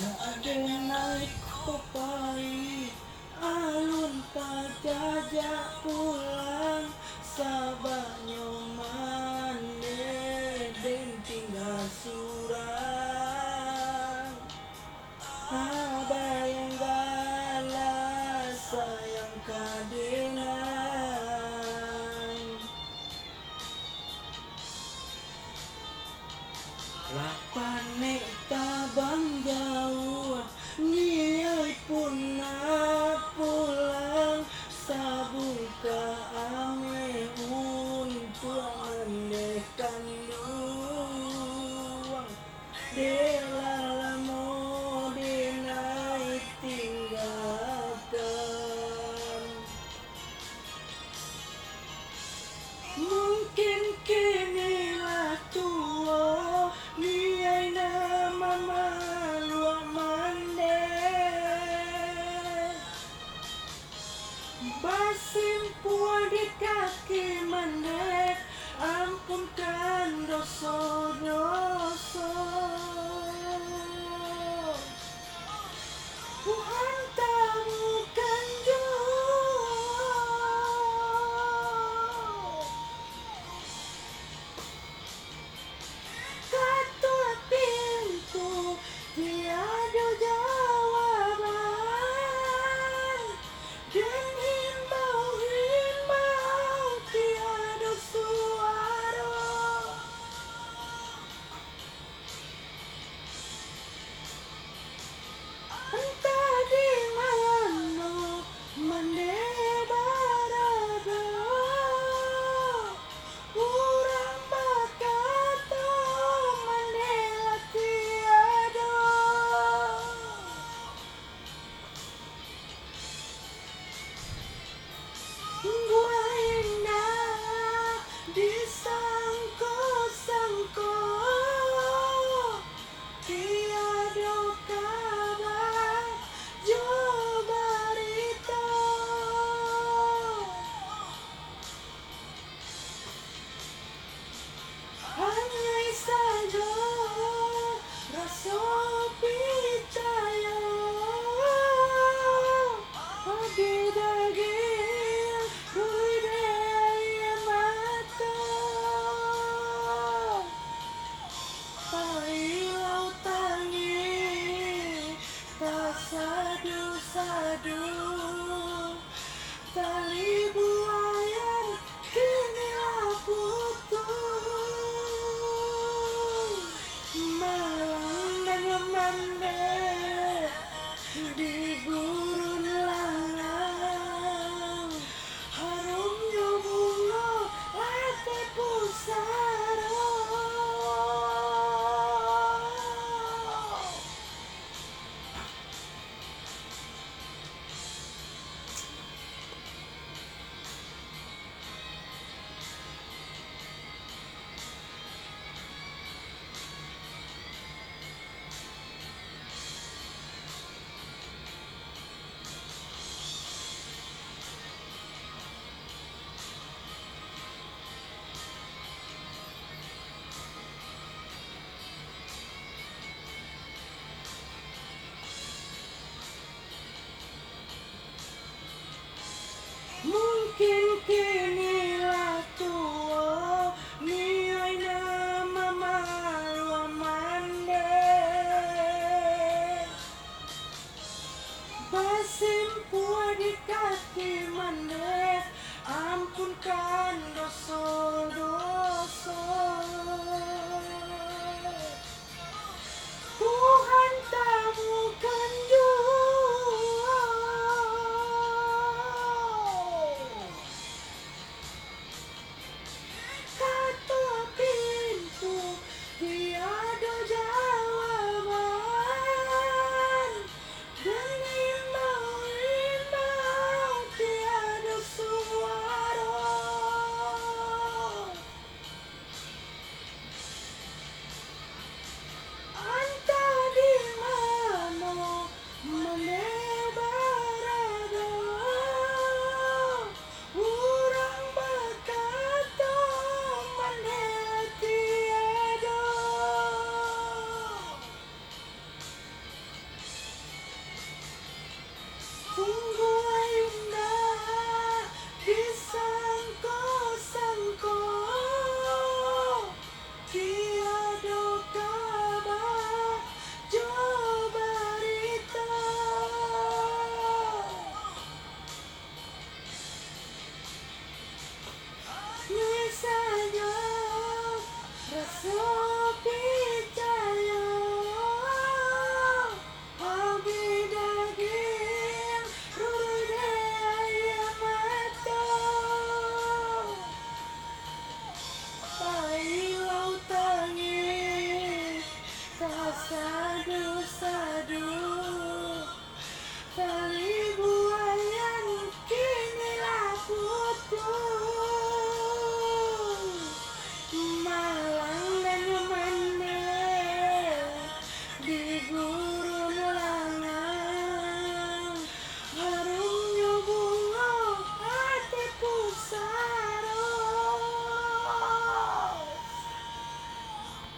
Adenai kopai alun pajajak pulang sabanyo mane den tinggal surang abayang gala sayang kadenai lapane tabang jauh niai pun nak pulang sabuka ame untuk mendekan luang delala dinai tinggalkan mungkin kini lah tua niai nama malua mande basimpuan di kaki mande ampunkan dosa-dosa Tuhan tabukan ketuk pintu tiada jawaban dan himbau tiada suara entah di mana mande berada urang berkata mande tiada buaina disangko-sangko tiada kabar jo berita hanya saja rasa percaya di daging budaya mata Pailau tangi tak sadu-sadu tali buayan kini putus malam dan mande di gurun lanang harumnya bunga hati pusara mungkin kini lah tua niai nama malua mande basimpuan di kaki mande ampunkan